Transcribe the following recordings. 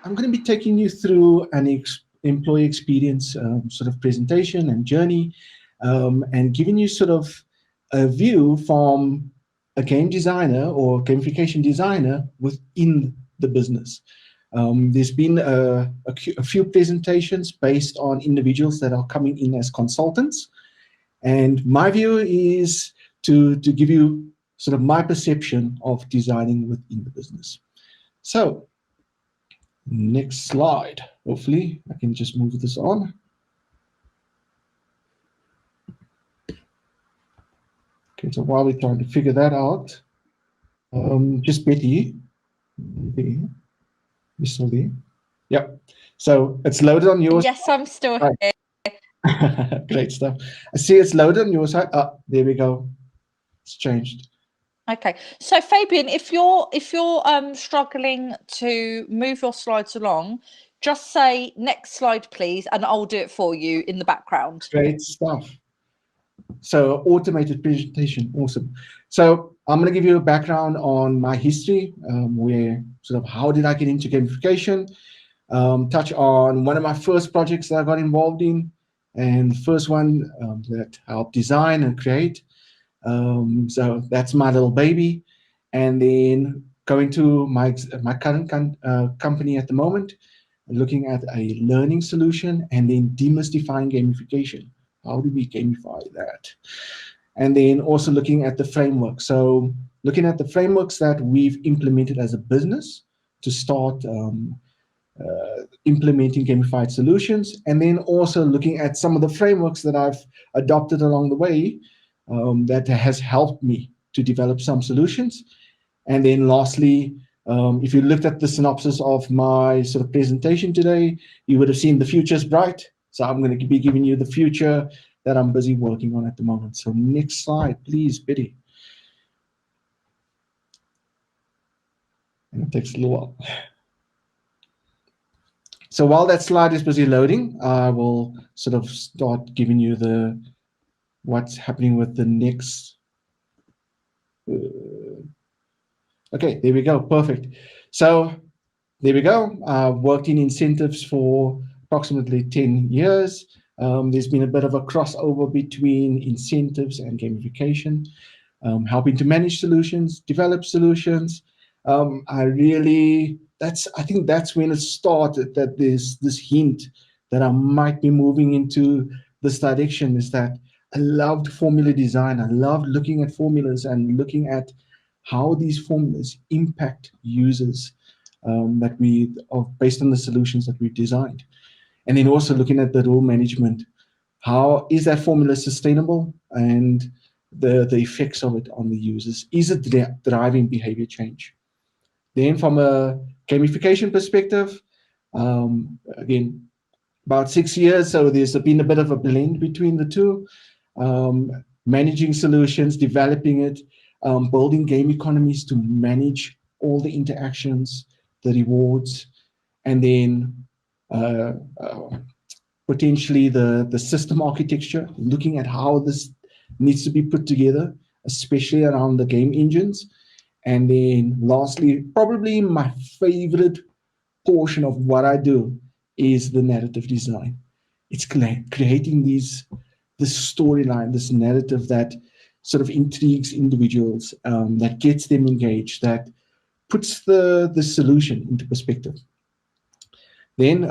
I'm going to be taking you through an employee experience sort of presentation and journey, and giving you sort of a view from a game designer or gamification designer within the business. There's been a few presentations based on individuals that are coming in as consultants. And my view is to give you sort of my perception of designing within the business. So, next slide. Hopefully, I can just move this on. Okay, so while we're trying to figure that out, just Betty, you're still there? Yep. So it's loaded on yours. Yes, I'm still here. Great stuff. I see it's loaded on your side. Ah, there we go. It's changed. Okay. So Fabian, if you're struggling to move your slides along, just say next slide, please, and I'll do it for you in the background. Great stuff. So automated presentation, awesome. So I'm going to give you a background on my history, where sort of how did I get into gamification, touch on one of my first projects that I got involved in, and the first one that I helped design and create. So that's my little baby. And then going to my current company at the moment, looking at a learning solution, and then demystifying gamification. How do we gamify that? And then also looking at the framework. So looking at the frameworks that we've implemented as a business to start implementing gamified solutions, and then also looking at some of the frameworks that I've adopted along the way that has helped me to develop some solutions. And then lastly, if you looked at the synopsis of my sort of presentation today, you would have seen the future's bright. So I'm going to be giving you the future that I'm busy working on at the moment. So next slide, please, Betty. And it takes a little while. So while that slide is busy loading, I will sort of start giving you the what's happening with the next. Okay, there we go. Perfect. So there we go. I've worked in incentives for approximately 10 years. There's been a bit of a crossover between incentives and gamification, helping to manage solutions, develop solutions. I think that's when it started, that there's this hint that I might be moving into this direction, is that I loved formula design. I loved looking at formulas and looking at how these formulas impact users based on the solutions that we've designed. And then also looking at the rule management. How is that formula sustainable, and the effects of it on the users? Is it driving behavior change? Then from a gamification perspective, again, about 6 years, so there's been a bit of a blend between the two. Managing solutions, developing it, building game economies to manage all the interactions, the rewards, and then potentially the system architecture, looking at how this needs to be put together, especially around the game engines. And then lastly, probably my favorite portion of what I do is the narrative design. It's creating this storyline, this narrative that sort of intrigues individuals, that gets them engaged, that puts the solution into perspective. Then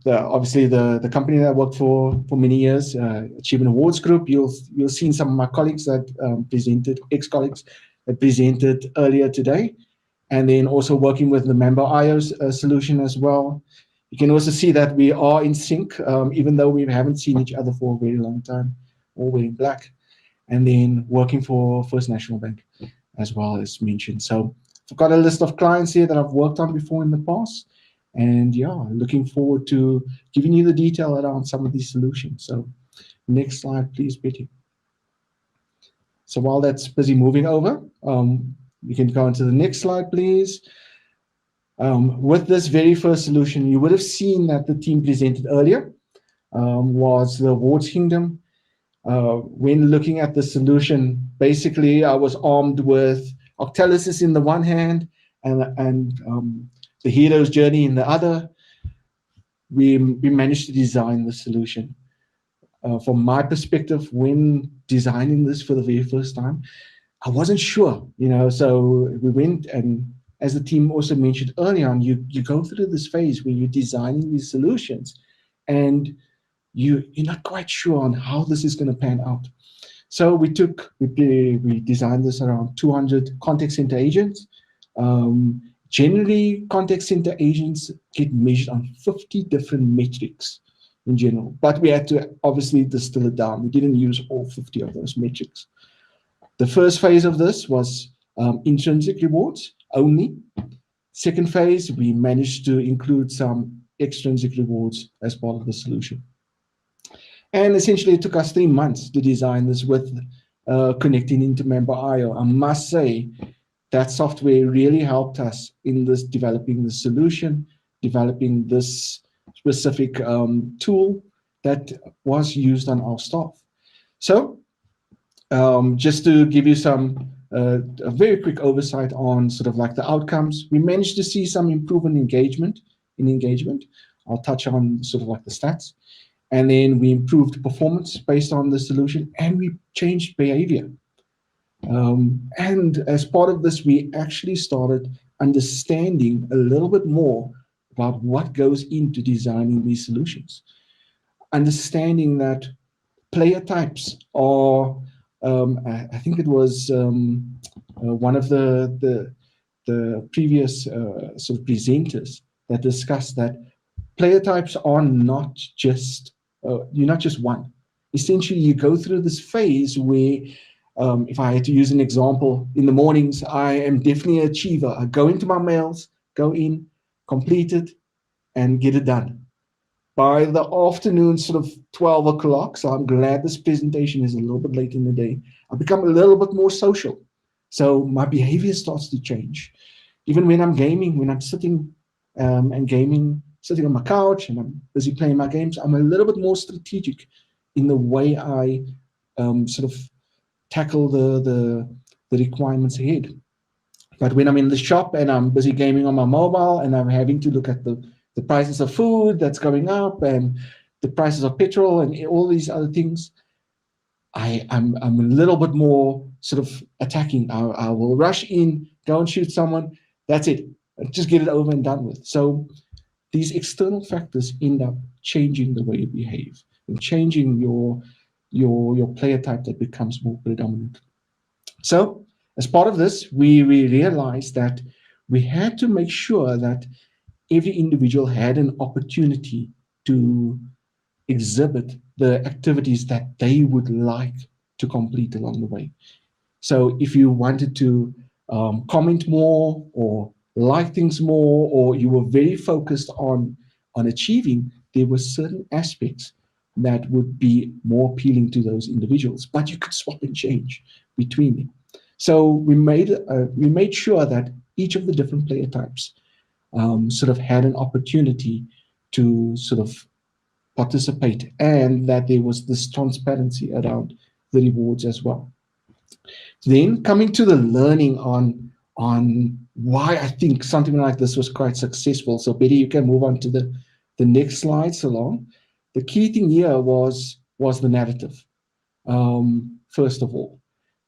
obviously the company that I worked for many years, Achievement Awards Group, you'll see some of my colleagues that presented, ex-colleagues that presented earlier today, and then also working with the Mambo.io solution as well. You can also see that we are in sync, even though we haven't seen each other for a very long time, all wearing black. And then working for First National Bank as well, as mentioned. So I've got a list of clients here that I've worked on before in the past. And yeah, looking forward to giving you the detail around some of these solutions. So next slide, please, Betty. So while that's busy moving over, you can go into the next slide, please. With this very first solution, you would have seen that the team presented earlier was the Awards Kingdom. When looking at the solution, basically I was armed with Octalysis in the one hand and the hero's journey in the other. We managed to design the solution. From my perspective, when designing this for the very first time, I wasn't sure, so we went, and as the team also mentioned earlier on, you go through this phase where you're designing these solutions and you're not quite sure on how this is going to pan out. So we designed this around 200 contact center agents. Generally, contact center agents get measured on 50 different metrics in general, but we had to obviously distill it down. We didn't use all 50 of those metrics. The first phase of this was intrinsic rewards only. Second phase, we managed to include some extrinsic rewards as part of the solution. And essentially, it took us 3 months to design this with connecting into Member.io. I must say that software really helped us in this developing the solution, developing this specific tool that was used on our staff. So just to give you some a very quick oversight on sort of like the outcomes, we managed to see some improvement in engagement. I'll touch on sort of like the stats. And then we improved performance based on the solution, and we changed behavior. And as part of this, we actually started understanding a little bit more about what goes into designing these solutions. Understanding that player types are, I think it was one of the previous sort of presenters that discussed that player types are not just, you're not just one. Essentially, you go through this phase where, if I had to use an example, in the mornings, I am definitely an achiever. I go into my mails, go in, complete it, and get it done. By the afternoon, sort of 12 o'clock, so I'm glad this presentation is a little bit late in the day, I become a little bit more social. So my behavior starts to change. Even when I'm gaming, when I'm sitting and gaming, sitting on my couch and I'm busy playing my games, I'm a little bit more strategic in the way I sort of tackle the requirements ahead. But when I'm in the shop and I'm busy gaming on my mobile and I'm having to look at the prices of food that's going up and the prices of petrol and all these other things, I'm a little bit more sort of attacking. I will rush in, go and shoot someone. That's it. Just get it over and done with. So these external factors end up changing the way you behave and changing your player type that becomes more predominant. So as part of this, we realized that we had to make sure that every individual had an opportunity to exhibit the activities that they would like to complete along the way. So if you wanted to comment more or like things more, or you were very focused on achieving, there were certain aspects that would be more appealing to those individuals, but you could swap and change between them. So we made sure that each of the different player types sort of had an opportunity to sort of participate, and that there was this transparency around the rewards as well. Then coming to the learning on why I think something like this was quite successful. So Betty, you can move on to the next slide, Salon. The key thing here was the narrative. First of all,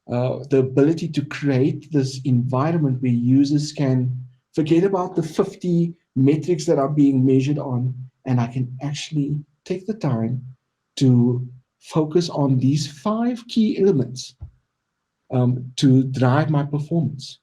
the ability to create this environment where users can forget about the 50 metrics that are being measured on, and I can actually take the time to focus on these 5 key elements to drive my performance.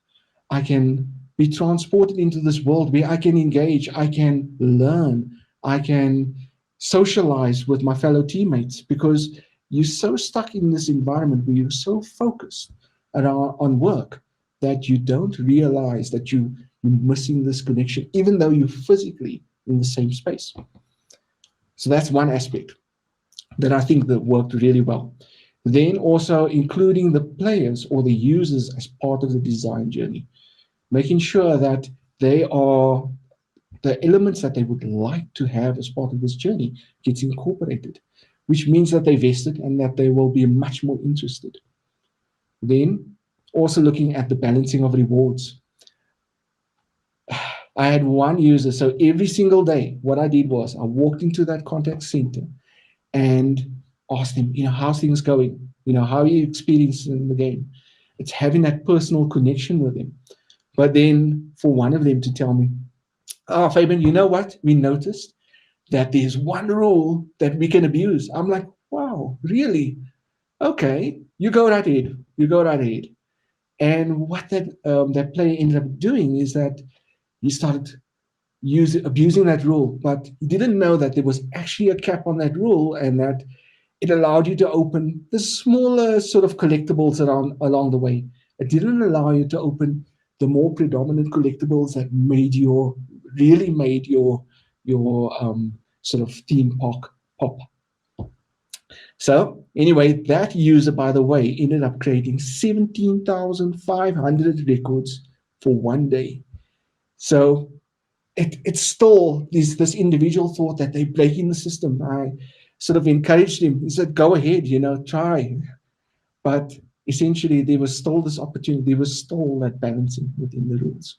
I can be transported into this world where I can engage, I can learn, I can socialize with my fellow teammates, because you're so stuck in this environment where you're so focused on work that you don't realize that you're missing this connection, even though you're physically in the same space. So that's one aspect that I think that worked really well. Then also including the players or the users as part of the design journey, making sure that they are the elements that they would like to have as part of this journey gets incorporated, which means that they're vested and that they will be much more interested. Then also looking at the balancing of rewards. I had one user. So every single day, what I did was I walked into that contact center and asked him, how's things going? How are you experiencing the game? It's having that personal connection with him. But then for one of them to tell me, oh, Fabian, you know what? We noticed that there's one rule that we can abuse. I'm like, wow, really? Okay, you go right ahead. You go right ahead. And what that player ended up doing is that he started abusing that rule, but he didn't know that there was actually a cap on that rule, and that it allowed you to open the smaller sort of collectibles along the way. It didn't allow you to open the more predominant collectibles that really made your sort of theme park pop. So anyway, that user, by the way, ended up creating 17,500 records for one day. So it's still this individual thought that they're breaking the system. I sort of encouraged him. He said, go ahead, try. But essentially, there was still this opportunity. There was still that balancing within the rules.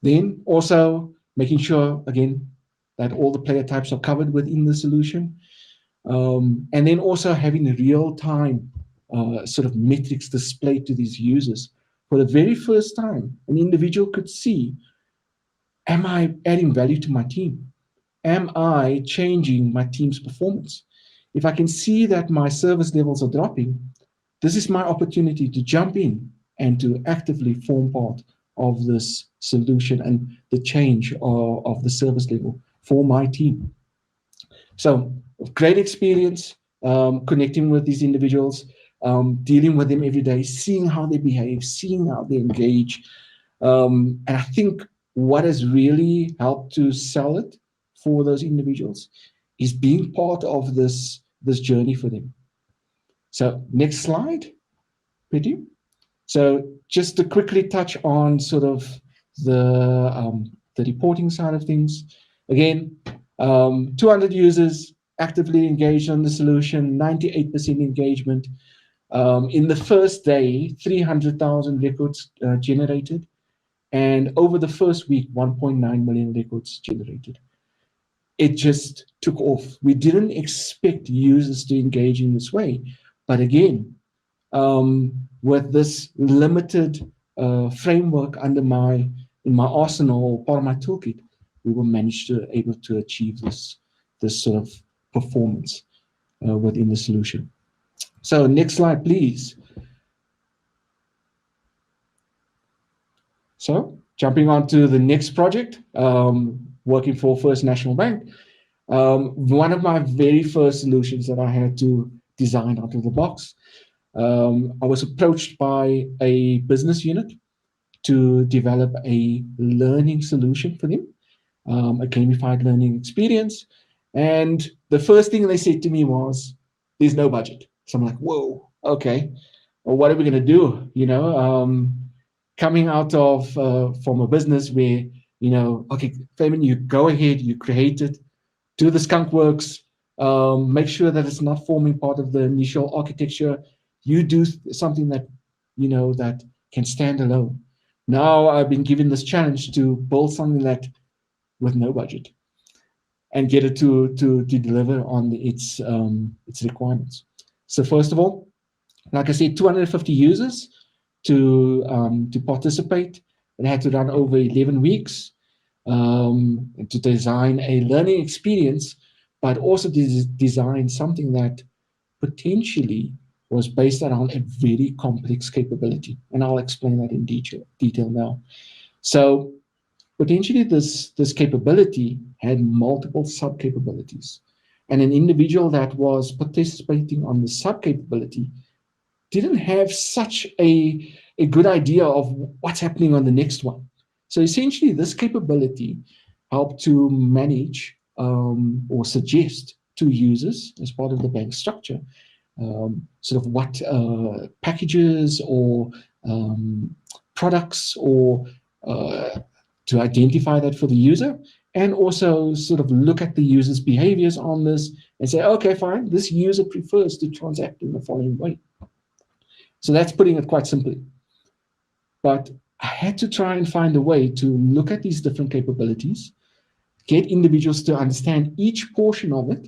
Then also making sure, again, that all the player types are covered within the solution. And then also having real-time sort of metrics displayed to these users. For the very first time, an individual could see, am I adding value to my team? Am I changing my team's performance? If I can see that my service levels are dropping, this is my opportunity to jump in and to actively form part of this solution and the change of the service level for my team. So great experience connecting with these individuals, dealing with them every day, seeing how they behave, seeing how they engage. And I think what has really helped to sell it for those individuals is being part of this journey for them. So next slide, Pretty. So just to quickly touch on sort of the reporting side of things. Again, 200 users actively engaged on the solution, 98% engagement. In the first day, 300,000 records generated. And over the first week, 1.9 million records generated. It just took off. We didn't expect users to engage in this way. But again, with this limited framework in my arsenal, part of my toolkit, we were able to achieve this sort of performance within the solution. So next slide, please. So jumping on to the next project, working for First National Bank. One of my very first solutions that I had to design out of the box. I was approached by a business unit to develop a learning solution for them, a gamified learning experience. And the first thing they said to me was, there's no budget. So I'm like, whoa, okay. Well, what are we going to do? Coming out of from a business where, okay, Fabian, you go ahead, you create it, do the skunk works, make sure that it's not forming part of the initial architecture. You do something that, that can stand alone. Now I've been given this challenge to build something that with no budget and get it to deliver on its requirements. So first of all, like I said, 250 users to participate. It had to run over 11 weeks to design a learning experience, but also design something that potentially was based around a very complex capability. And I'll explain that in detail now. So potentially this capability had multiple sub-capabilities. And an individual that was participating on the sub-capability didn't have such a good idea of what's happening on the next one. So essentially, this capability helped to manage or suggest to users as part of the bank structure sort of what packages or products or to identify that for the user, and also sort of look at the user's behaviors on this and say, okay, fine, this user prefers to transact in the following way. So that's putting it quite simply. But I had to try and find a way to look at these different capabilities, get individuals to understand each portion of it,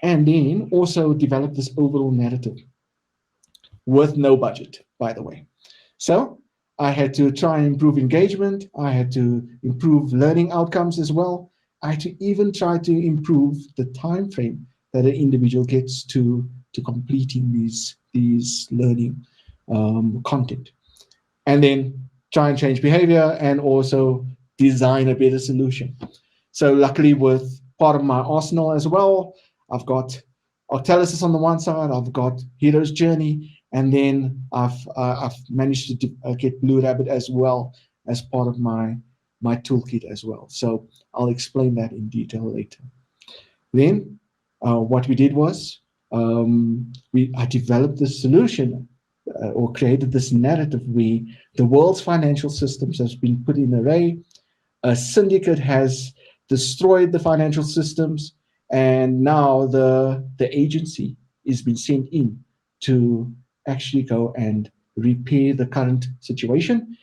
and then also develop this overall narrative with no budget, by the way. So I had to try and improve engagement. I had to improve learning outcomes as well. I had to even try to improve the time frame that an individual gets to completing these learning content. And then try and change behavior and also design a better solution. So luckily, with part of my arsenal as well, I've got Octalysis on the one side, I've got Hero's Journey, and then I've managed to get BlueRabbit as well as part of my toolkit as well. So I'll explain that in detail later. Then what we did was I developed this solution or created this narrative where the world's financial systems has been put in array. A syndicate has destroyed the financial systems, and now the agency is being sent in to actually go and repair the current situation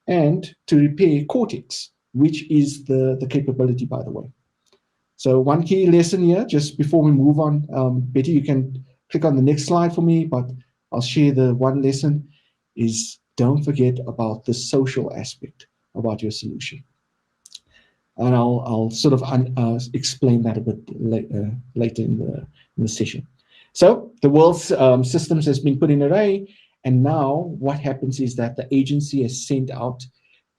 and to repair Cortex, which is the capability, by the way. So one key lesson here, just before we move on, Betty, you can click on the next slide for me, but I'll share the one lesson is don't forget about the social aspect about your solution. And I'll sort of explain that a bit later in the session. So the world's systems has been put in array, and now what happens is that the agency has sent out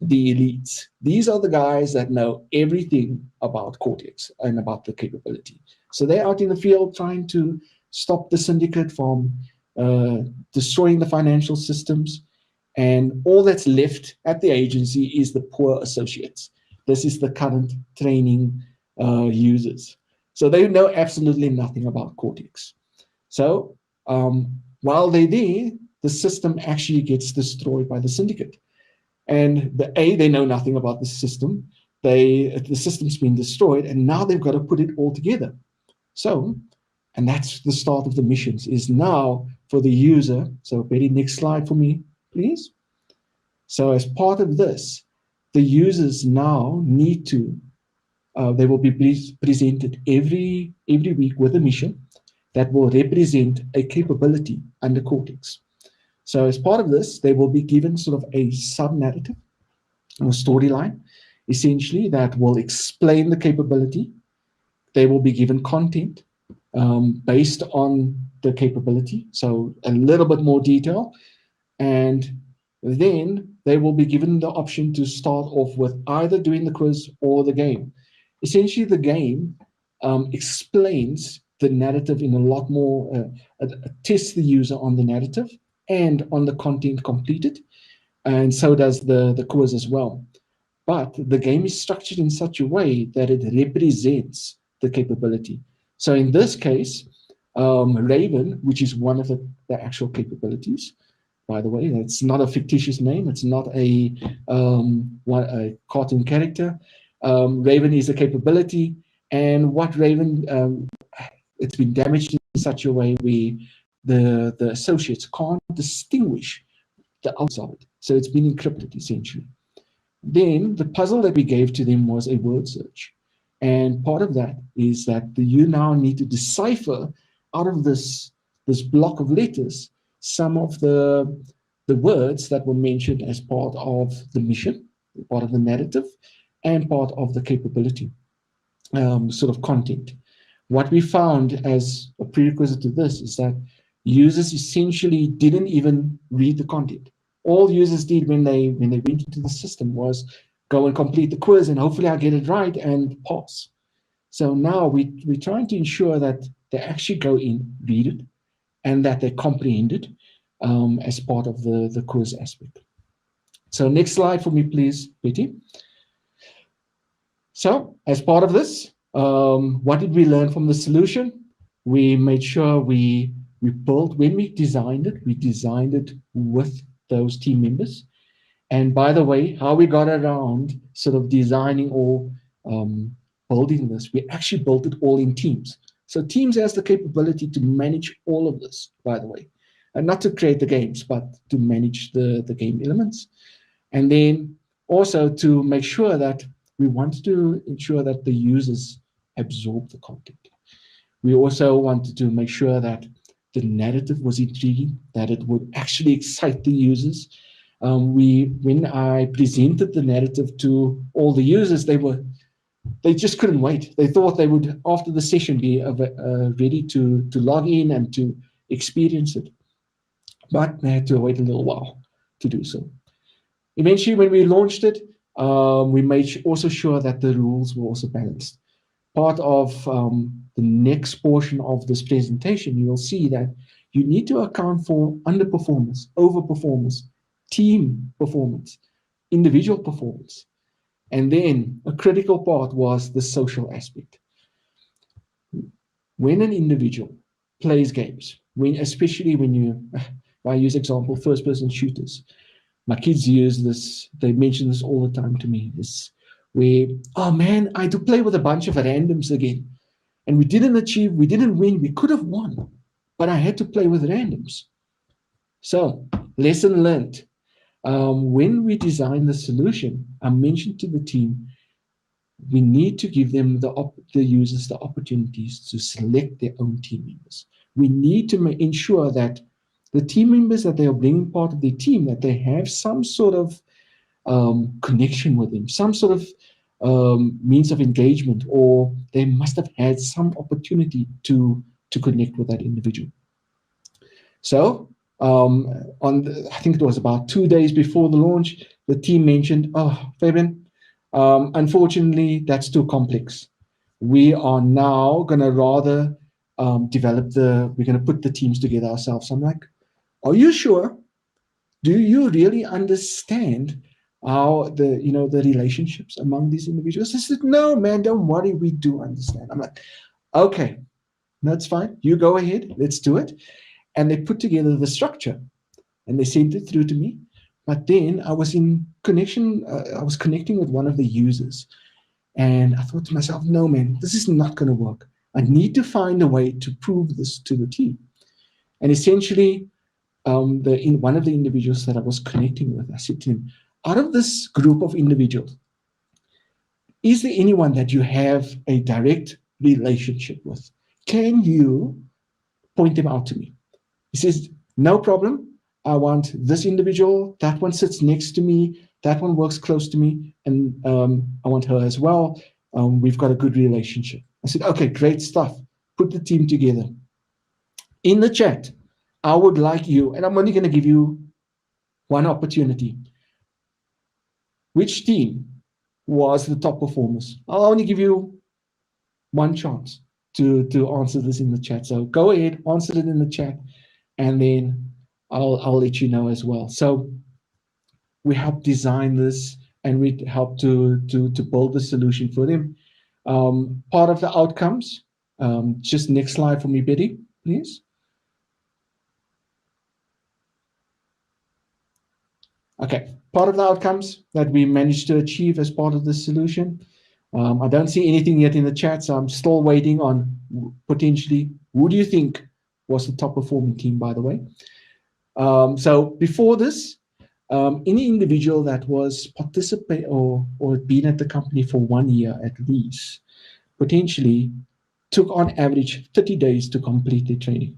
the elites. These are the guys that know everything about Cortex and about the capability. So they're out in the field trying to stop the syndicate from destroying the financial systems. And all that's left at the agency is the poor associates. This is the current training users. So they know absolutely nothing about Cortex. So while they're there, the system actually gets destroyed by the syndicate. And they know nothing about the system. The system's been destroyed, and now they've got to put it all together. So, and that's the start of the missions, is now for the user. So Betty, next slide for me, please. So as part of this, the users now need to, they will be presented every week with a mission that will represent a capability under Cortex. So as part of this, they will be given sort of a sub-narrative or storyline, essentially, that will explain the capability. They will be given content based on the capability, so a little bit more detail. And then they will be given the option to start off with either doing the quiz or the game. Essentially, the game explains the narrative in a lot more, tests the user on the narrative and on the content completed, and so does the quiz as well. But the game is structured in such a way that it represents the capability. So in this case, Raven, which is one of the actual capabilities, by the way, it's not a fictitious name, it's not a cartoon character. Raven is a capability, and what Raven, it's been damaged in such a way where the associates can't distinguish the outside. So it's been encrypted, essentially. Then the puzzle that we gave to them was a word search. And part of that is that you now need to decipher out of this block of letters some of the words that were mentioned as part of the mission, part of the narrative, and part of the capability sort of content. What we found as a prerequisite to this is that users essentially didn't even read the content. All users did when they went into the system was go and complete the quiz, and hopefully I get it right and pass. So now we're trying to ensure that they actually go in, read it, and that they comprehend it as part of the quiz aspect. So next slide for me, please, Betty. So as part of this, what did we learn from the solution? We made sure we built, when we designed it with those team members. And by the way, how we got around sort of designing or building this, we actually built it all in Teams. So Teams has the capability to manage all of this, by the way, and not to create the games, but to manage the game elements. And then also to make sure that we wanted to ensure that the users absorb the content. We also wanted to make sure that the narrative was intriguing, that it would actually excite the users. When I presented the narrative to all the users, they just couldn't wait. They thought they would, after the session, be ready to log in and to experience it. But they had to wait a little while to do so. Eventually, when we launched it, we made also sure that the rules were also balanced. Part of the next portion of this presentation, you will see that you need to account for underperformance, overperformance, team performance, individual performance. And then a critical part was the social aspect. When an individual plays games, especially when I use example, first-person shooters. My kids use this, they mention this all the time to me, this where, oh man, I had to play with a bunch of randoms again. And we didn't win, we could have won, but I had to play with randoms. So, lesson learned. When we designed the solution, I mentioned to the team, we need to give them the users the opportunities to select their own team members. We need to ensure that the team members that they are bringing part of their team, that they have some sort of connection with them, some sort of means of engagement, or they must have had some opportunity to connect with that individual. So I think it was about 2 days before the launch, the team mentioned, oh, Fabian, unfortunately, that's too complex. We are now going to rather we're going to put the teams together ourselves. I'm like, are you sure? Do you really understand how the relationships among these individuals? I said, no, man, don't worry, we do understand. I'm like, okay, that's fine. You go ahead, let's do it. And they put together the structure and they sent it through to me. But then I was in connection, I was connecting with one of the users. And I thought to myself, no, man, this is not going to work. I need to find a way to prove this to the team. And essentially, one of the individuals that I was connecting with, I said to him, out of this group of individuals, is there anyone that you have a direct relationship with? Can you point them out to me? He says, no problem. I want this individual. That one sits next to me. That one works close to me. And I want her as well. We've got a good relationship. I said, okay, great stuff. Put the team together. In the chat, I would like you, and I'm only going to give you one opportunity. Which team was the top performers? I'll only give you one chance to answer this in the chat. So go ahead, answer it in the chat, and then I'll let you know as well. So we helped design this, and we helped to build the solution for them. Part of the outcomes, just next slide for me, Betty, please. Okay, part of the outcomes that we managed to achieve as part of this solution. I don't see anything yet in the chat, so I'm still waiting on potentially, who do you think was the top performing team, by the way? So before this, any individual that was participate or been at the company for 1 year at least, potentially took on average 30 days to complete their training.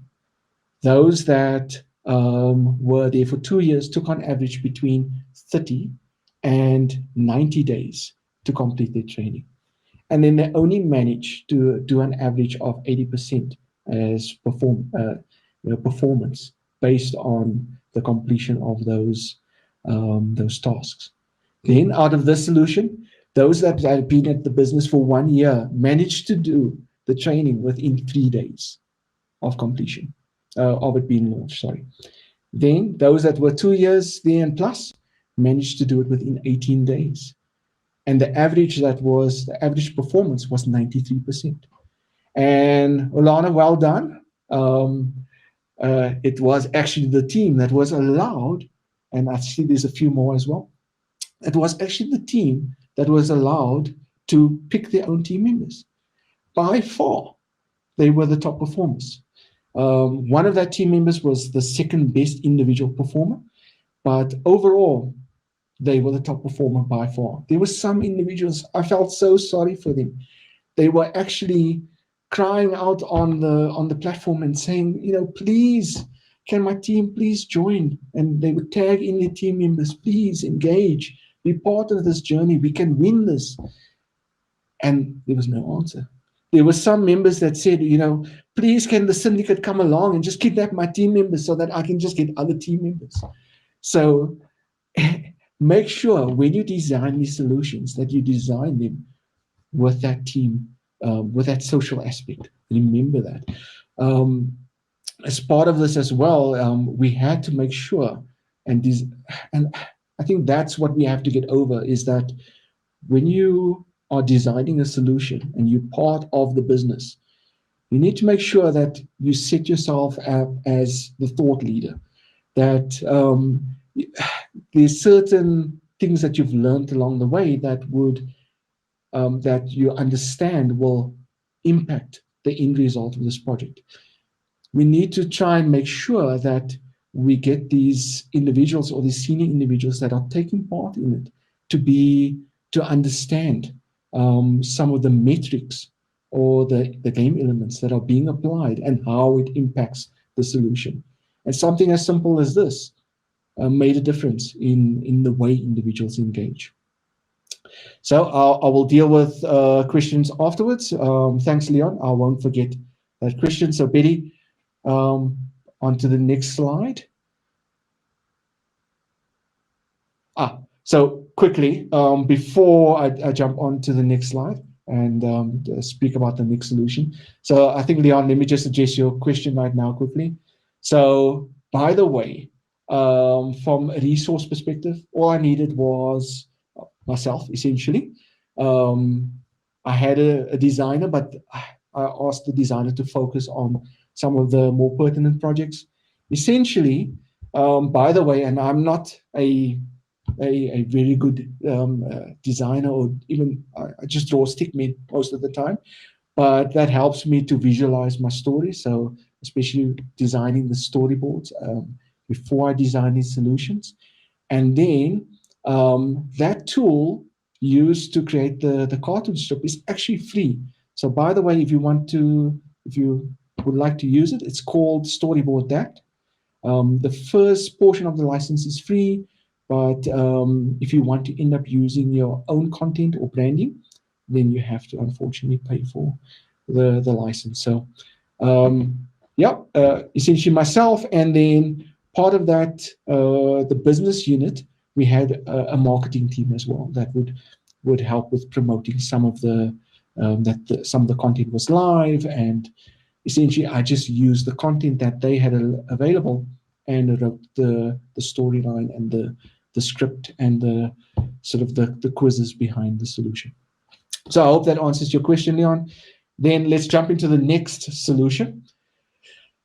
Those that were there for 2 years took on average between 30 and 90 days to complete their training. And then they only managed to do an average of 80% as performance based on the completion of those tasks. Then out of this solution, those that had been at the business for 1 year managed to do the training within 3 days of completion. Of it being launched, sorry. Then those that were 2 years there and plus managed to do it within 18 days. And the average performance was 93%. And Olana, well done. It was actually the team that was allowed, and I see there's a few more as well. It was actually the team that was allowed to pick their own team members. By far, they were the top performers. One of that team members was the second best individual performer, but overall, they were the top performer by far. There were some individuals, I felt so sorry for them. They were actually crying out on the platform and saying, please, can my team please join? And they would tag in their team members, please engage, be part of this journey. We can win this. And there was no answer. There were some members that said, please, can the syndicate come along and just kidnap my team members so that I can just get other team members? So make sure when you design these solutions that you design them with that team, with that social aspect. Remember that. As part of this as well, we had to make sure, and I think that's what we have to get over, is that when you are designing a solution and you're part of the business, you need to make sure that you set yourself up as the thought leader, that there's certain things that you've learned along the way that would that you understand will impact the end result of this project. We need to try and make sure that we get these individuals or these senior individuals that are taking part in it to understand some of the metrics or the game elements that are being applied and how it impacts the solution. And something as simple as this made a difference in the way individuals engage. So I will deal with questions afterwards. Thanks, Leon. I won't forget that question. So Betty, on to the next slide. So quickly, before I jump on to the next slide and speak about the next solution. So I think, Leon, let me just address your question right now quickly. So by the way, from a resource perspective, all I needed was myself, essentially. I had a designer, but I asked the designer to focus on some of the more pertinent projects. Essentially, by the way, and I'm not a very good designer, or even I just draw stick men most of the time, but that helps me to visualize my story. So especially designing the storyboards before I design these solutions. And then that tool used to create the cartoon strip is actually free. So by the way, if you would like to use it, it's called Storyboard That. The first portion of the license is free, but if you want to end up using your own content or branding, then you have to unfortunately pay for the license. So essentially myself, and then part of that, the business unit, we had a marketing team as well that would help with promoting some of the some of the content was live, and essentially I just used the content that they had available and wrote the storyline and the script and the sort of the quizzes behind the solution. So I hope that answers your question, Leon. Then let's jump into the next solution.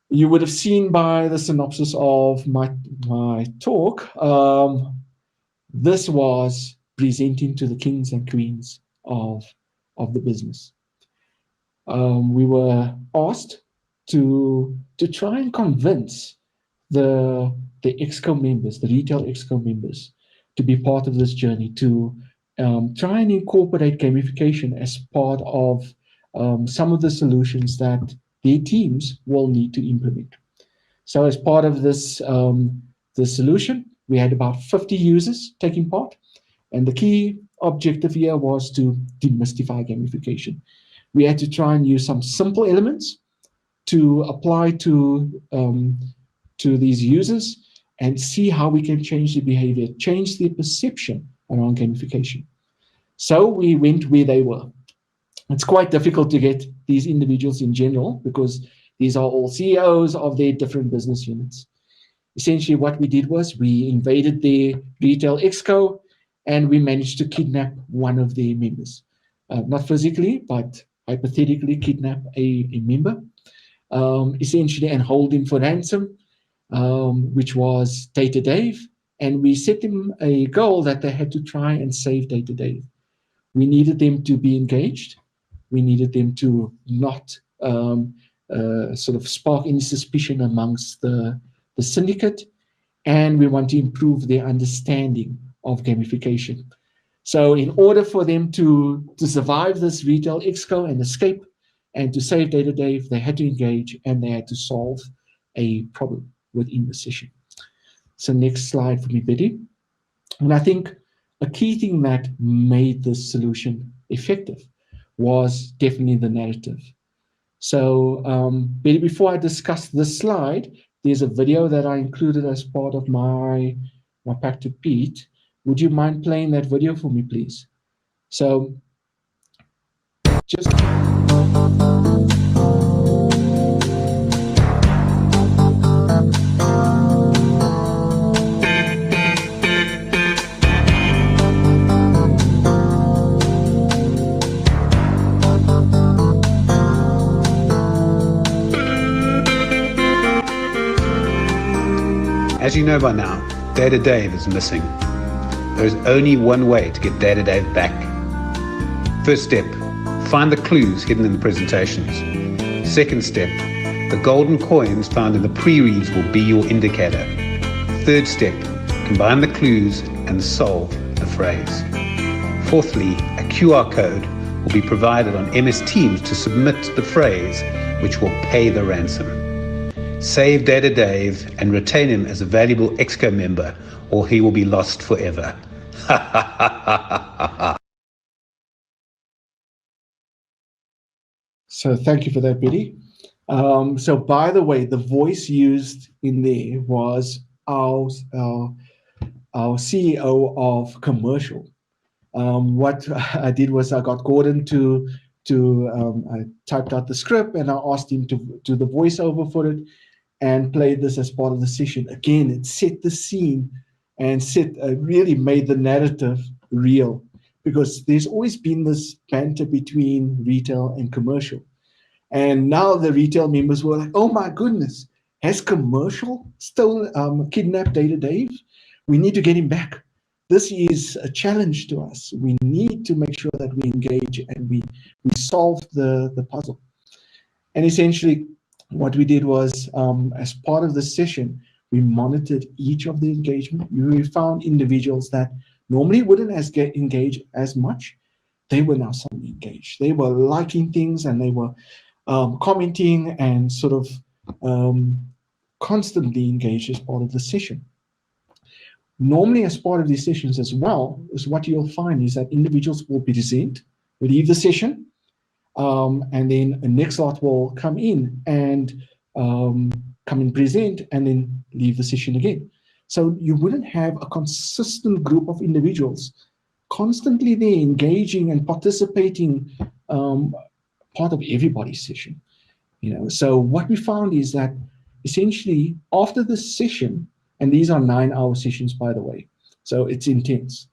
You would have seen by the synopsis of my talk, this was presenting to the kings and queens of the business. We were asked to try and convince the exco members, the retail exco members, to be part of this journey, to try and incorporate gamification as part of some of the solutions that their teams will need to implement. So as part of this the solution, we had about 50 users taking part, and the key objective here was to demystify gamification. We had to try and use some simple elements to apply to these users and see how we can change the behavior, change their perception around gamification. So we went where they were. It's quite difficult to get these individuals in general because these are all CEOs of their different business units. Essentially, what we did was we invaded their retail exco and we managed to kidnap one of their members. Not physically, but hypothetically kidnap a member, essentially, and hold him for ransom, which was Data Dave. And we set them a goal that they had to try and save Data Dave. We needed them to be engaged. We needed them to not sort of spark any suspicion amongst the syndicate. And we want to improve their understanding of gamification. So in order for them to survive this retail exco and escape and to save Data Dave, they had to engage and they had to solve a problem within the session. So next slide for me, Betty. And I think a key thing that made this solution effective was definitely the narrative. So Betty, before I discuss this slide, there's a video that I included as part of my pact to Pete. Would you mind playing that video for me, please? So just... As you know by now, Data Dave is missing. There is only one way to get Data Dave back. First step, find the clues hidden in the presentations. Second step, the golden coins found in the pre-reads will be your indicator. Third step, combine the clues and solve the phrase. Fourthly, a QR code will be provided on MS Teams to submit the phrase, which will pay the ransom. Save Data Dave and retain him as a valuable exco member, or he will be lost forever. So thank you for that, Betty. So by the way, the voice used in there was our CEO of commercial. What I did was I got Gordon I typed out the script and I asked him to do the voiceover for it and played this as part of the session. Again, it set the scene and really made the narrative real, because there's always been this banter between retail and commercial. And now the retail members were like, oh my goodness, has commercial kidnapped Data Dave? We need to get him back. This is a challenge to us. We need to make sure that we engage and we solve the puzzle. And essentially, what we did was, as part of the session, we monitored each of the engagement. We found individuals that normally wouldn't get engaged as much. They were now suddenly engaged. They were liking things and they were commenting and sort of constantly engaged as part of the session. Normally, as part of these sessions as well, is what you'll find is that individuals will present, leave the session, and then a next lot will come in and present, and then leave the session again. So you wouldn't have a consistent group of individuals constantly there engaging and participating, part of everybody's session. So what we found is that essentially after the session, and these are 9-hour sessions, by the way, so it's intense.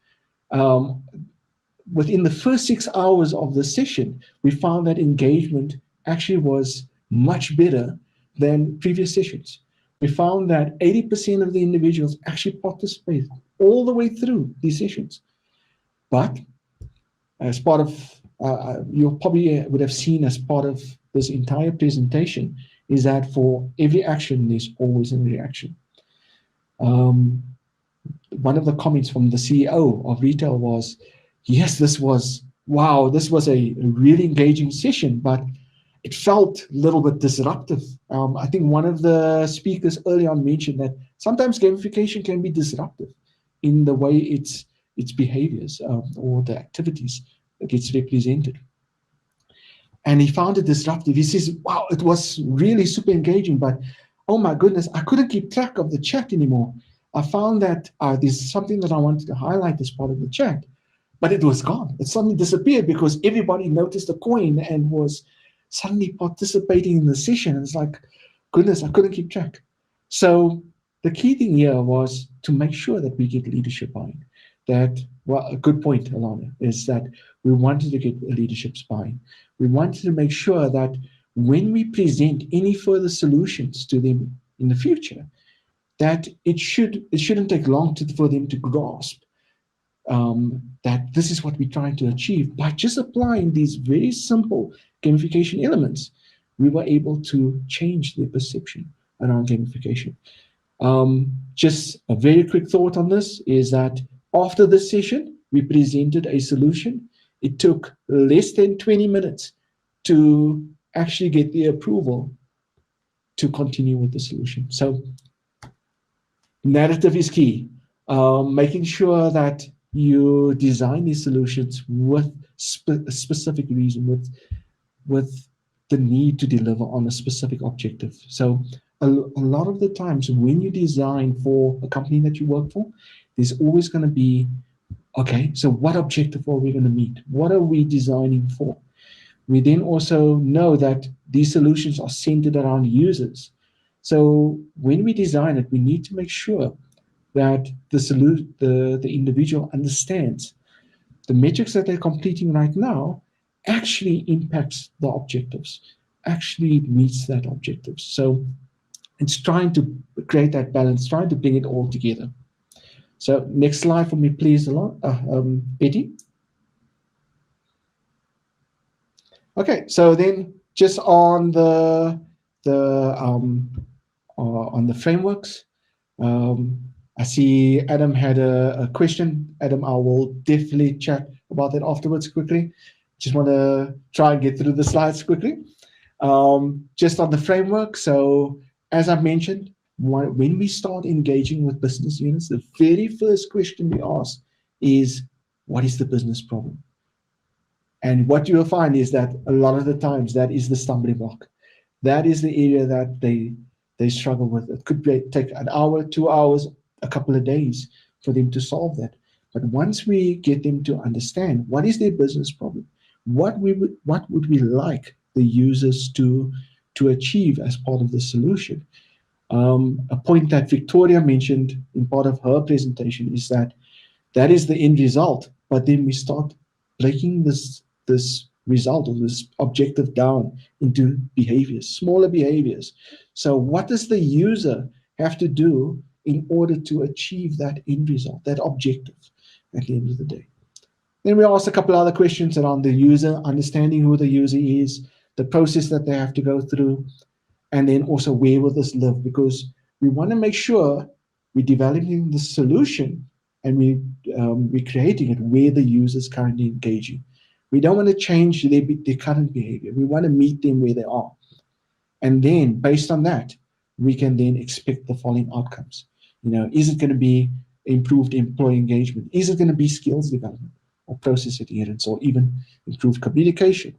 Within the first 6 hours of the session, we found that engagement actually was much better than previous sessions. We found that 80% of the individuals actually participated all the way through these sessions. But as part of, you probably would have seen as part of this entire presentation, is that for every action, there's always a reaction. One of the comments from the CEO of retail was, yes, this was a really engaging session, but it felt a little bit disruptive. I think one of the speakers early on mentioned that sometimes gamification can be disruptive in the way its behaviors or the activities that gets represented. And he found it disruptive. He says, wow, it was really super engaging, but oh my goodness, I couldn't keep track of the chat anymore. I found that there's something that I wanted to highlight as part of the chat, but it was gone. It suddenly disappeared because everybody noticed the coin and was suddenly participating in the session. It's like, goodness, I couldn't keep track. So the key thing here was to make sure that we get leadership buy-in. That, well, a good point, Alana, is that we wanted to get a leadership buy-in. We wanted to make sure that when we present any further solutions to them in the future, that it shouldn't take long for them to grasp that this is what we're trying to achieve. By just applying these very simple gamification elements, we were able to change their perception around gamification. Just a very quick thought on this is that After this session, we presented a solution. It took less than 20 minutes to actually get the approval to continue with the solution. So narrative is key. Making sure that you design these solutions with a specific reason, with the need to deliver on a specific objective. So a lot of the times when you design for a company that you work for, there's always going to be, okay, so what objective are we going to meet? What are we designing for? We then also know that these solutions are centered around users. So when we design it, we need to make sure that the individual understands the metrics that they're completing right now actually impacts the objectives, actually meets that objective. So it's trying to create that balance, trying to bring it all together. So next slide for me, please, Betty. Okay, so then just on the frameworks, I see Adam had a question. Adam, I will definitely chat about that afterwards quickly. Just want to try and get through the slides quickly. Just on the framework, so as I mentioned, when we start engaging with business units, the very first question we ask is, what is the business problem? And what you'll find is that a lot of the times that is the stumbling block. That is the area that they struggle with. It could take an hour, 2 hours, a couple of days for them to solve that. But once we get them to understand what is their business problem, what would we like the users to achieve as part of the solution. A point that Victoria mentioned in part of her presentation is that is the end result, but then we start breaking this result or this objective down into behaviors, smaller behaviors. So what does the user have to do in order to achieve that end result, that objective at the end of the day? Then we ask a couple other questions around the user, understanding who the user is, the process that they have to go through, and then also where will this live? Because we want to make sure we're developing the solution and we're creating it where the user is currently engaging. We don't want to change their current behavior. We want to meet them where they are. And then based on that, we can then expect the following outcomes. Is it going to be improved employee engagement? Is it going to be skills development or process adherence or even improved communication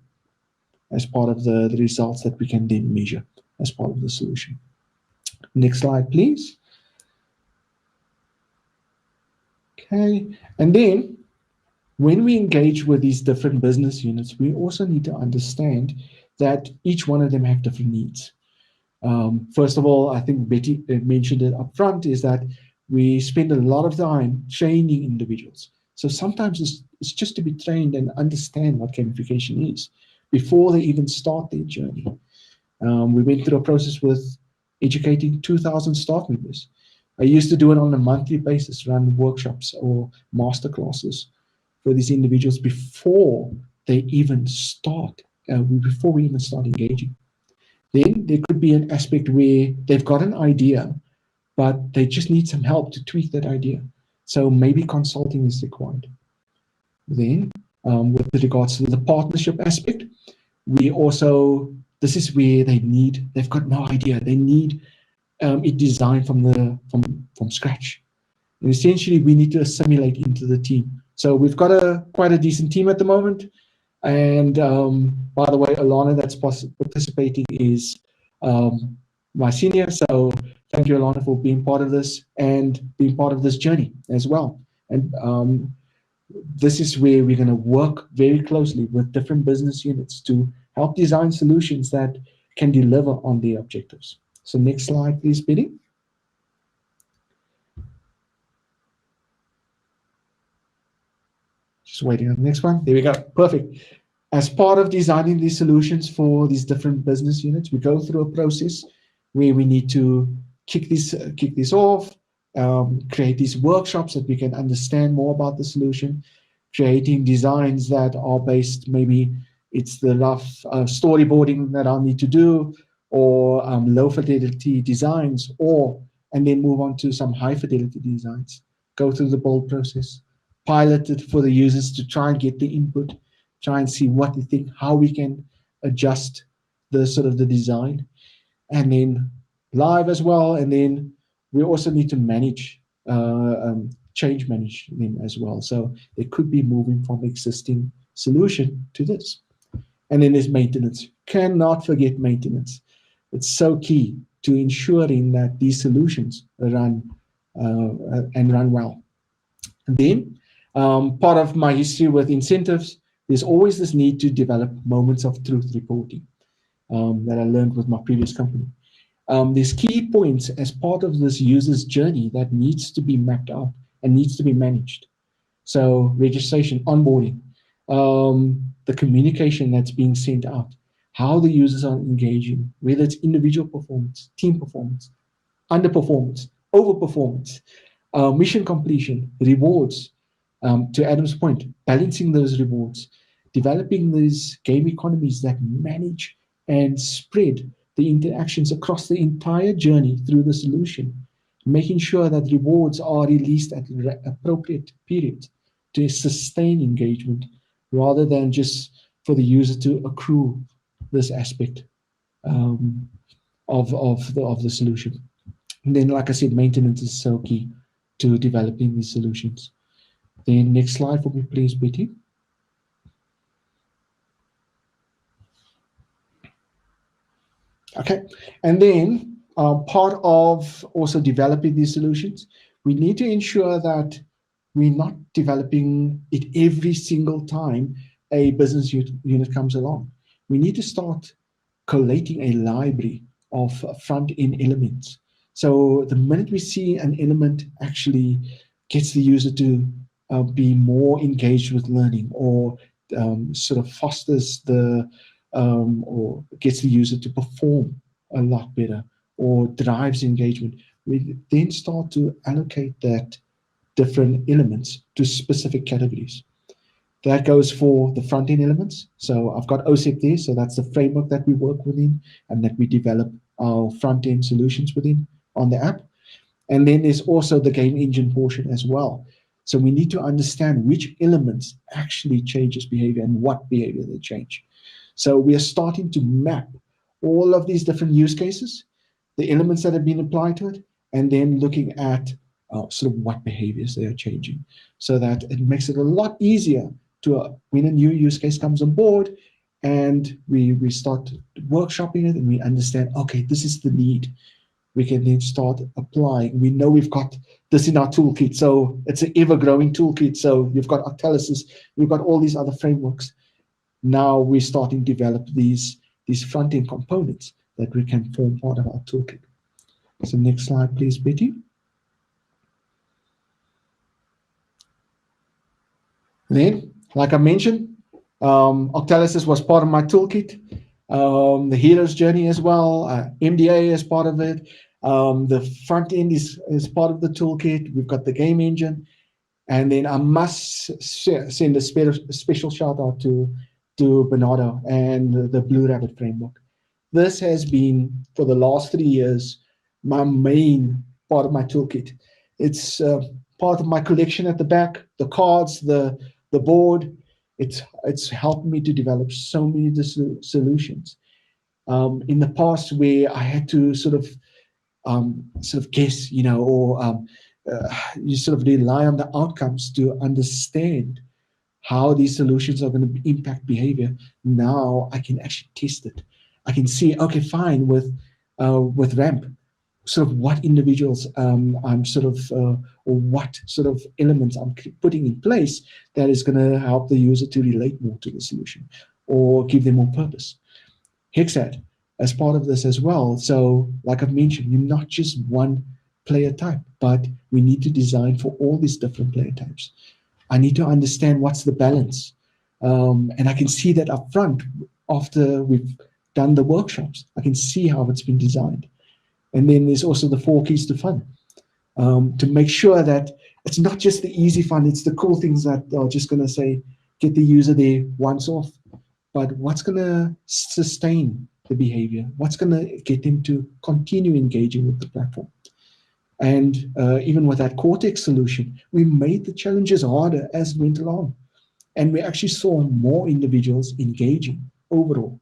as part of the results that we can then measure as part of the solution? Next slide, please. Okay, and then when we engage with these different business units, we also need to understand that each one of them have different needs. First of all, I think Betty mentioned it up front, is that we spend a lot of time training individuals. So sometimes it's just to be trained and understand what gamification is before they even start their journey. We went through a process with educating 2,000 staff members. I used to do it on a monthly basis, run workshops or master classes for these individuals before they even start, before we even start engaging. Then there could be an aspect where they've got an idea, but they just need some help to tweak that idea. So maybe consulting is required. Then, with regards to the partnership aspect, we also, this is where they've got no idea. They need it designed from scratch. And essentially, we need to assimilate into the team. So we've got quite a decent team at the moment. And by the way, Alana that's participating is my senior. So thank you, Alana, for being part of this and being part of this journey as well. And this is where we're going to work very closely with different business units to help design solutions that can deliver on their objectives. So next slide, please, Betty. Just waiting on the next one. There we go. Perfect. As part of designing these solutions for these different business units, we go through a process where we need to kick this off, create these workshops that we can understand more about the solution, creating designs that are based, maybe it's the rough storyboarding that I'll need to do, or low fidelity designs, and then move on to some high fidelity designs. Go through the build process, pilot it for the users to try and get the input, try and see what they think, how we can adjust the sort of the design, and then live as well. And then we also need to manage, change manage them as well. So it could be moving from existing solution to this. And then there's maintenance. Cannot forget maintenance. It's so key to ensuring that these solutions run and run well. And then part of my history with incentives, there's always this need to develop moments of truth reporting that I learned with my previous company. There's key points as part of this user's journey that needs to be mapped out and needs to be managed. So registration, onboarding, the communication that's being sent out, how the users are engaging, whether it's individual performance, team performance, underperformance, overperformance, mission completion, rewards, to Adam's point, balancing those rewards, developing these game economies that manage and spread the interactions across the entire journey through the solution, making sure that rewards are released at appropriate periods to sustain engagement rather than just for the user to accrue this aspect of the solution. And then, like I said, maintenance is so key to developing these solutions. Then next slide for me, please, Betty. Okay, and then part of also developing these solutions, we need to ensure that we're not developing it every single time a business unit comes along. We need to start collating a library of front-end elements. So the minute we see an element actually gets the user to be more engaged with learning, or sort of fosters the or gets the user to perform a lot better, or drives engagement, we then start to allocate that different elements to specific categories. That goes for the front-end elements. So I've got OSEP there, so that's the framework that we work within and that we develop our front-end solutions within on the app. And then there's also the game engine portion as well. So we need to understand which elements actually changes behavior and what behavior they change. So we are starting to map all of these different use cases, the elements that have been applied to it, and then looking at sort of what behaviors they are changing, so that it makes it a lot easier to when a new use case comes on board and we start workshopping it and we understand, okay, this is the need. We can then start applying. We know we've got this in our toolkit, so it's an ever-growing toolkit. So you've got Octalysis, we've got all these other frameworks. Now we're starting to develop these front-end components that we can form part of our toolkit. So next slide, please, Betty. Then, like I mentioned, Octalysis was part of my toolkit. The hero's journey as well, MDA as part of it. The front end is part of the toolkit. We've got the game engine. And then I must send a special shout out to Bernardo and the BlueRabbit framework. This has been, for the last 3 years, my main part of my toolkit. It's part of my collection at the back, the cards, the board. It's helped me to develop so many solutions. In the past, where I had to sort of guess, or you sort of rely on the outcomes to understand how these solutions are going to impact behavior. Now I can actually test it. I can see, okay, fine, with RAMP, sort of what individuals I'm sort of, or what sort of elements I'm putting in place that is going to help the user to relate more to the solution or give them more purpose. Hexad as part of this as well. So like I've mentioned, you're not just one player type, but we need to design for all these different player types. I need to understand what's the balance. And I can see that up front after we've done the workshops. I can see how it's been designed. And then there's also the 4 keys to fun, to make sure that it's not just the easy fun, it's the cool things that are just going to say, get the user there once off, but what's going to sustain the behavior, what's going to get them to continue engaging with the platform. And even with that Cortex solution, we made the challenges harder as we went along. And we actually saw more individuals engaging overall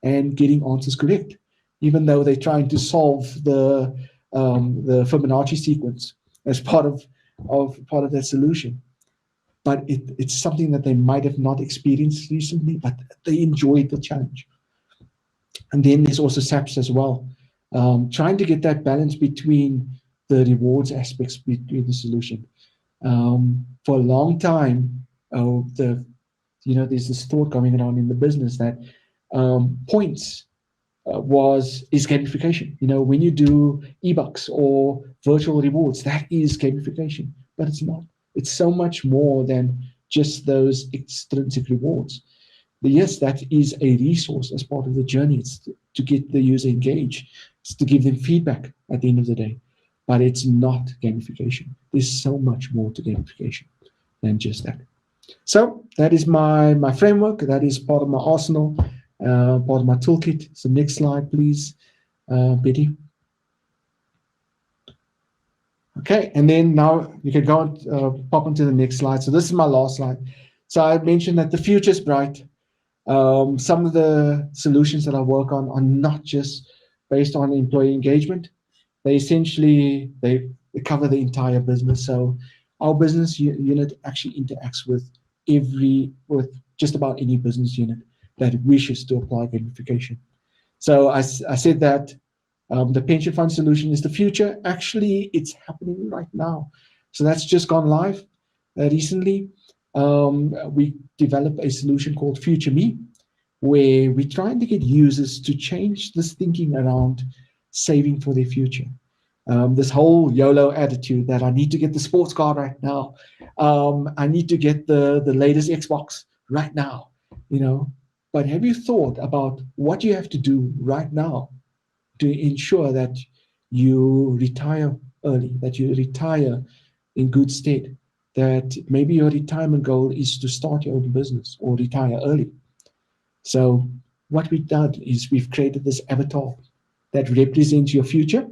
and getting answers correct, even though they're trying to solve the Fibonacci sequence as part of that solution. But it's something that they might have not experienced recently, but they enjoyed the challenge. And then there's also SAPs as well, trying to get that balance between the rewards aspects between the solution. For a long time, there's this thought going around in the business that points is gamification. When you do e-bucks or virtual rewards, that is gamification, but it's not. It's so much more than just those extrinsic rewards. But yes, that is a resource as part of the journey. It's to get the user engaged. It's to give them feedback at the end of the day. But it's not gamification. There's so much more to gamification than just that. So that is my framework. That is part of my arsenal, part of my toolkit. So next slide, please, Betty. Okay, and then now you can go and pop into the next slide. So this is my last slide. So I mentioned that the future is bright. Some of the solutions that I work on are not just based on employee engagement. They essentially, they cover the entire business. So our business unit actually interacts with just about any business unit that wishes to apply gamification. So I said that the pension fund solution is the future. Actually, it's happening right now. So that's just gone live recently. We developed a solution called Future Me, where we're trying to get users to change this thinking around saving for their future. This whole YOLO attitude that I need to get the sports car right now. I need to get the latest Xbox right now, But have you thought about what you have to do right now to ensure that you retire early, that you retire in good state, that maybe your retirement goal is to start your own business or retire early? So what we've done is we've created this avatar that represents your future.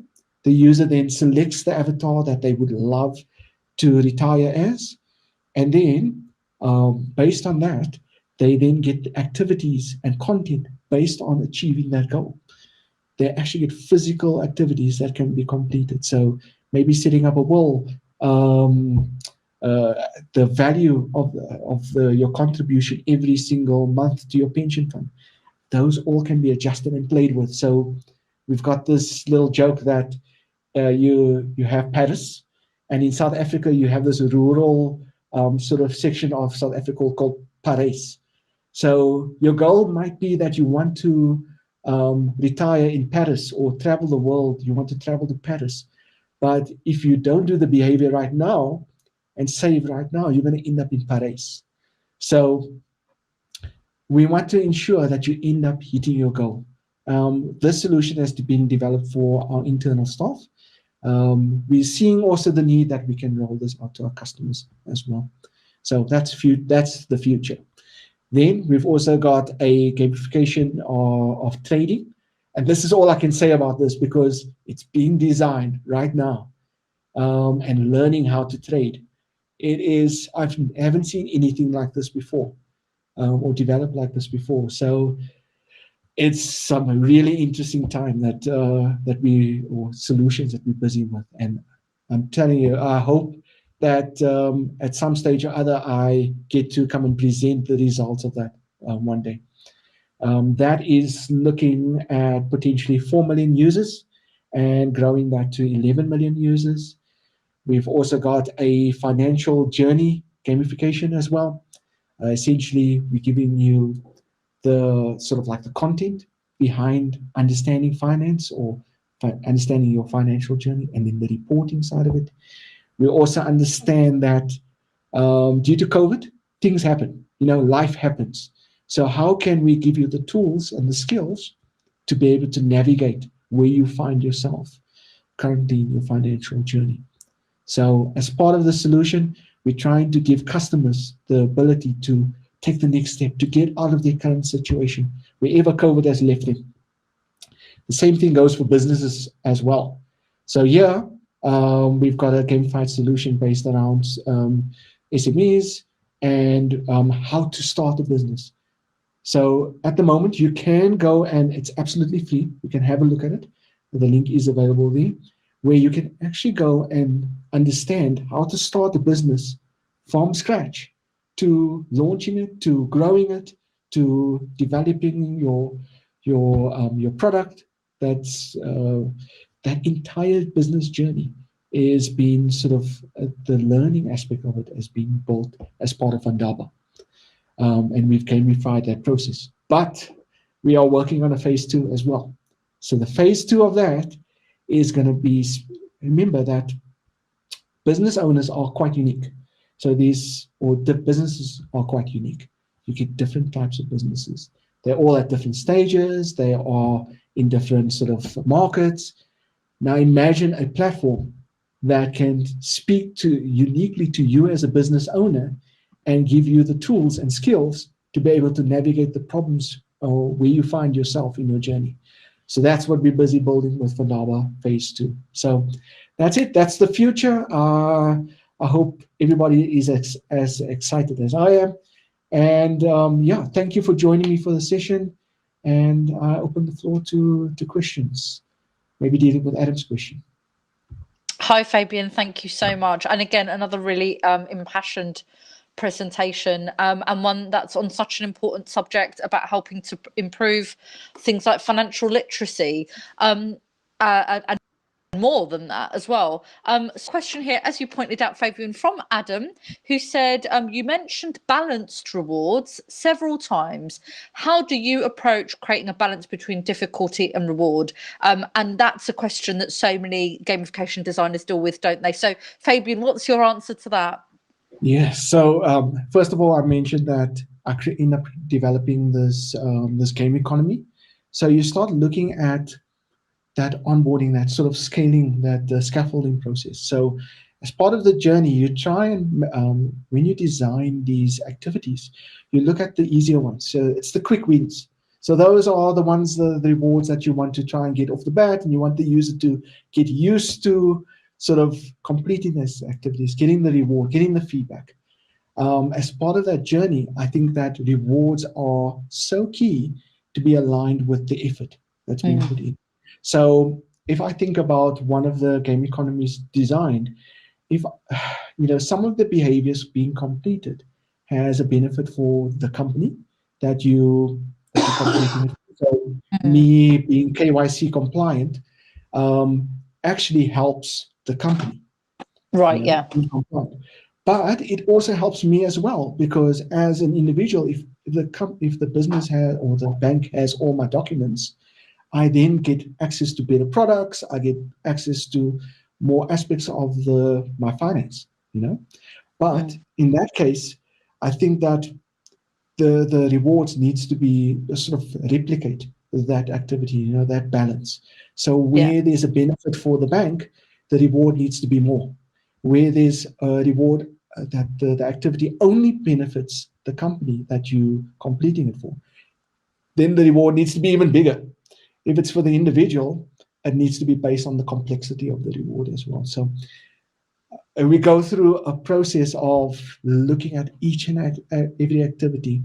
The user then selects the avatar that they would love to retire as. And then based on that, they then get activities and content based on achieving that goal. They actually get physical activities that can be completed. So maybe setting up a will, the value of your contribution every single month to your pension fund. Those all can be adjusted and played with. So we've got this little joke that you have Paris, and in South Africa you have this rural sort of section of South Africa called Paris. So your goal might be that you want to retire in Paris or travel the world. You want to travel to Paris, but if you don't do the behavior right now and save right now, you're going to end up in Paris. So we want to ensure that you end up hitting your goal. This solution has been developed for our internal staff. We're seeing also the need that we can roll this out to our customers as well. So that's the future. Then we've also got a gamification of trading. And this is all I can say about this because it's being designed right now and learning how to trade. I haven't seen anything like this before or developed like this before. So it's some really interesting time solutions that we're busy with. And I'm telling you, I hope that at some stage or other, I get to come and present the results of that one day. That is looking at potentially 4 million users and growing that to 11 million users. We've also got a financial journey gamification as well. Essentially, we're giving you the sort of like the content behind understanding finance or understanding your financial journey, and then the reporting side of it. We also understand that due to COVID, things happen, life happens. So how can we give you the tools and the skills to be able to navigate where you find yourself currently in your financial journey? So as part of the solution, we're trying to give customers the ability to take the next step, to get out of their current situation, wherever COVID has left them. The same thing goes for businesses as well. So here, We've got a gamified solution based around SMEs and how to start a business. So at the moment, you can go, and it's absolutely free. You can have a look at it. The link is available there, where you can actually go and understand how to start a business from scratch, to launching it, to growing it, to developing your product. That's that entire business journey is being sort of the learning aspect of it has been built as part of Andaba. And we've gamified that process. But we are working on a phase 2 as well. So the phase 2 of that is going to be, remember that business owners are quite unique. So the businesses are quite unique. You get different types of businesses. They're all at different stages. They are in different sort of markets. Now imagine a platform that can speak to uniquely to you as a business owner and give you the tools and skills to be able to navigate the problems where you find yourself in your journey. So that's what we're busy building with Vandaba phase 2. So that's it. That's the future. I hope everybody is as excited as I am. And yeah, thank you for joining me for the session. And I open the floor to questions. Maybe dealing with Adam's question. Hi, Fabian. Thank you so much. And again, another really impassioned presentation, and one that's on such an important subject about helping to improve things like financial literacy, and more than that as well. Question here, as you pointed out, Fabian, from Adam, who said, you mentioned balanced rewards several times. How do you approach creating a balance between difficulty and reward? And that's a question that so many gamification designers deal with, don't they? So, Fabian, what's your answer to that? Yes. So first of all, I mentioned that I end up developing this this game economy. So you start looking at that onboarding, that sort of scaling, that scaffolding process. So as part of the journey, you try and when you design these activities, you look at the easier ones. So it's the quick wins. So those are the ones, the rewards that you want to try and get off the bat, and you want the user to get used to sort of completing these activities, getting the reward, getting the feedback. As part of that journey, I think that rewards are so key to be aligned with the effort that's being put in. So if I think about one of the game economies designed, if some of the behaviors being completed has a benefit for the company that you're completing it. So me being KYC compliant actually helps the company. Right, yeah. But it also helps me as well, because as an individual, if the business has or the bank has all my documents, I then get access to better products. I get access to more aspects of my finance, But in that case, I think that the rewards needs to be sort of replicate that activity, that balance. So where there's a benefit for the bank, the reward needs to be more. Where there's a reward that the activity only benefits the company that you're completing it for, then the reward needs to be even bigger. If it's for the individual, it needs to be based on the complexity of the reward as well. So we go through a process of looking at each and every activity,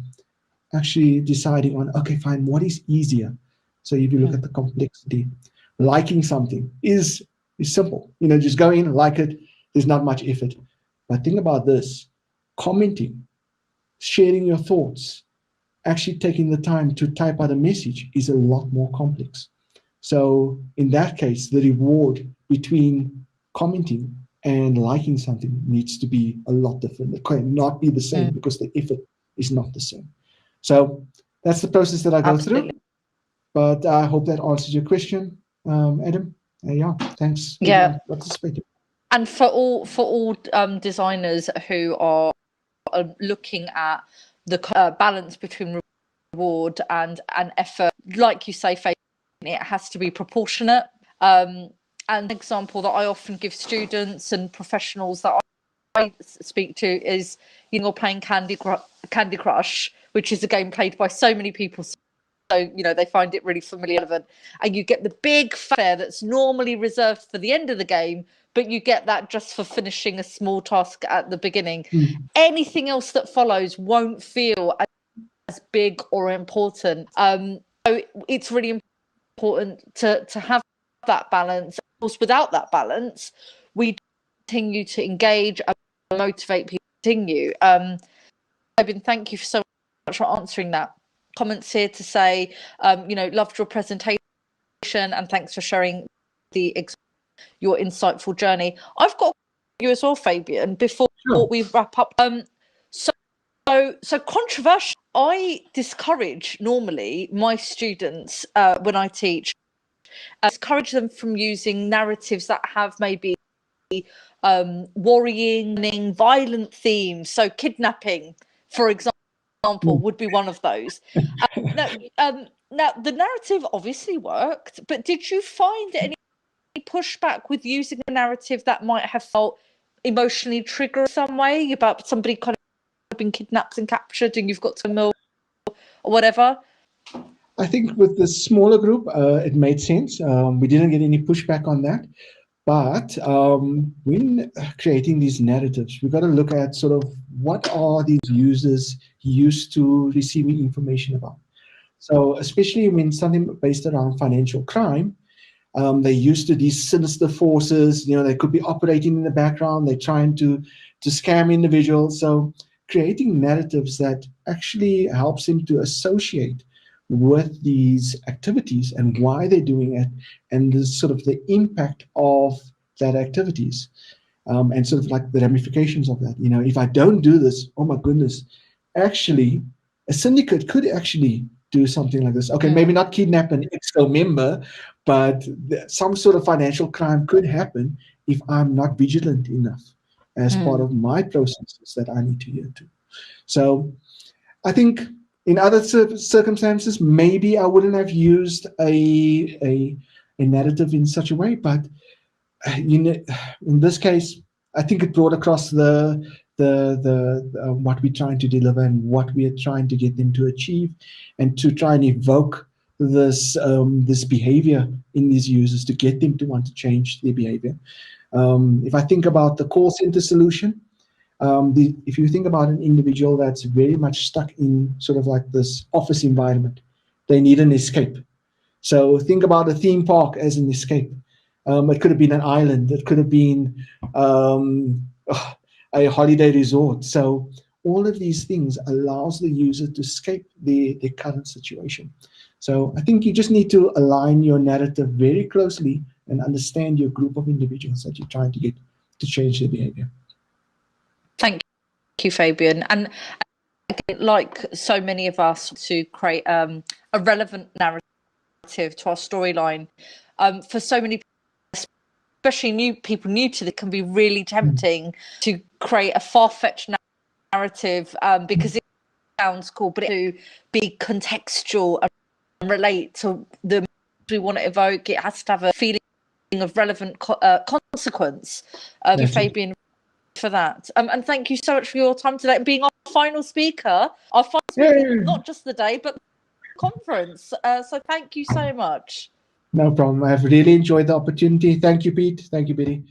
actually deciding on, okay, fine, what is easier? So if you look at the complexity, liking something is simple. Just go in, like it. There's not much effort. But think about this: commenting, sharing your thoughts, actually taking the time to type out a message is a lot more complex. So in that case, the reward between commenting and liking something needs to be a lot different. It cannot be the same because the effort is not the same. So that's the process that I go through. But I hope that answers your question, Adam. Yeah, thanks. Yeah. Participating. And for all designers who are looking at the balance between reward and effort, like you say, Faith, it has to be proportionate. An example that I often give students and professionals that I speak to is, you're playing Candy Crush, which is a game played by so many people, So, they find it really familiar, relevant, and you get the big fair that's normally reserved for the end of the game, but you get that just for finishing a small task at the beginning. Anything else that follows won't feel as big or important. So it's really important to have that balance. Of course, without that balance, we continue to engage and motivate people to continue. Fabian, thank you so much for answering that. Comments here to say, loved your presentation and thanks for sharing your insightful journey. I've got you as well, Fabian, before we wrap up. So controversial. I discourage normally my students when I teach, discourage them from using narratives that have maybe worrying, violent themes. So kidnapping, for example, would be one of those. Now, the narrative obviously worked, but did you find any pushback with using a narrative that might have felt emotionally triggered some way, about somebody kind of been kidnapped and captured and you've got to mill or whatever? I think with the smaller group, it made sense. We didn't get any pushback on that. But when creating these narratives, we've got to look at sort of what are these users used to receiving information about. So especially when something based around financial crime, they're used to these sinister forces. They could be operating in the background. They're trying to scam individuals. So creating narratives that actually helps them to associate with these activities and why they're doing it, and the sort of the impact of that activities, and sort of like the ramifications of that. If I don't do this, oh my goodness, actually a syndicate could actually do something like this. Okay, maybe not kidnap an exco member, but some sort of financial crime could happen if I'm not vigilant enough as part of my processes that I need to adhere to. So I think in other circumstances, maybe I wouldn't have used a narrative in such a way, but in this case, I think it brought across the what we're trying to deliver and what we are trying to get them to achieve, and to try and evoke this behavior in these users to get them to want to change their behavior. If I think about the call center solution, if you think about an individual that's very much stuck in sort of like this office environment, they need an escape. So think about a theme park as an escape. It could have been an island. It could have been a holiday resort. So all of these things allows the user to escape their current situation. So I think you just need to align your narrative very closely and understand your group of individuals that you're trying to get to change their behavior. Thank you, Fabian. And like so many of us, to create a relevant narrative to our storyline, for so many people, especially people new to it, can be really tempting to create a far-fetched narrative because it sounds cool, but to be contextual and relate to the we want to evoke. It has to have a feeling of relevant consequence. Fabian, for that. And thank you so much for your time today and being our final speaker, not just the day, but the conference. So thank you so much. No problem. I've really enjoyed the opportunity. Thank you, Pete. Thank you, Betty.